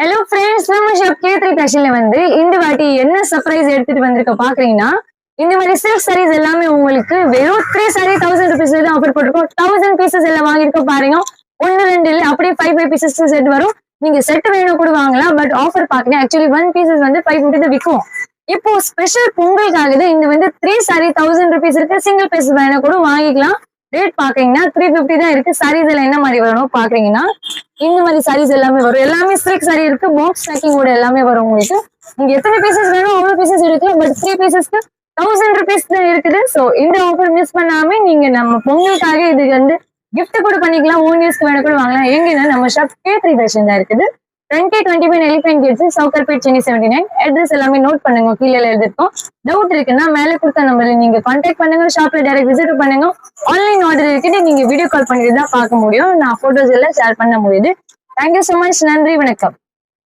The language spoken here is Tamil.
ஹலோ ஃப்ரெண்ட்ஸ், நம்ம ஷாப் K3 ஃபேஷன்ல இந்த வாட்டி என்ன சர்ப்ரைஸ் எடுத்துட்டு வந்திருக்க பாக்குறீங்கன்னா, இந்த மாதிரி சில்க் சாரீஸ் எல்லாமே உங்களுக்கு வெறும் 3 சாரி 1000 rupees தான் ஆஃபர் போட்டிருக்கோம். 1000 பீசஸ் எல்லாம் வாங்கியிருக்கோம் பாருங்க. 1 2 இல்ல அப்படியே 5 பீசஸ் செட் வரும். நீங்க செட் வேணும் கூட வாங்கலாம். பட் ஆஃபர் பாக்குறேன். ஆக்சுவலி 1 பீசஸ் 550 தான் விற்கும். இப்போ ஸ்பெஷல் பொங்கலுக்காக இந்த 3 சாரி 1000 rupees இருக்கு. சிங்கிள் பீஸ் வேணும் கூட வாங்கிக்கலாம். ரேட் பாக்குறீங்கன்னா 350 தான் இருக்கு. சாரீஸ் எல்லாம் என்ன மாதிரி வரணும் பாக்குறீங்கன்னா, இந்த மாதிரி சாரீஸ் எல்லாமே வரும். எல்லாமே சில்க் சாரி இருக்கு. பாக்ஸ் பேக்கிங்கோட எல்லாமே வரும். உங்களுக்கு நீங்க எத்தனை பீசஸ் வேணும் அவ்வளவு பீசஸ் இருக்கு. பட் 3 பீசஸ்க்கு 1000 rupees தான் இருக்குது. சோ இந்த ஆஃபர் மிஸ் பண்ணாம நீங்க நம்ம பொங்கலுக்காக இது gift கூட பண்ணிக்கலாம். ஓன் யூஸ்க்கு வேணும் கூட வாங்கலாம். எங்கன்னா நம்ம ஷாப் K3 ஃபேஷன் தான் இருக்குது. 2025 எலிஃபென்ட் கேட்ஸ், சவுக்கர்பேட், சென்னை 79. அட்ரஸ் எல்லாமே நோட் பண்ணுங்க. கீழே எழுதிருக்கோம். டவுட் இருக்குன்னா மேலே கொடுத்த நம்பர்ல நீங்க கான்டாக்ட் பண்ணுங்க. ஷாப்ல டைரக்ட் விசிட் பண்ணுங்க. ஆன்லைன் ஆர்டர் இருக்குது. நீங்க வீடியோ கால் பண்ணிட்டு தான் பார்க்க முடியும். நான் போட்டோஸ் எல்லாம் ஷேர் பண்ண முடியுது. Thank you so much. நன்றி, வணக்கம்.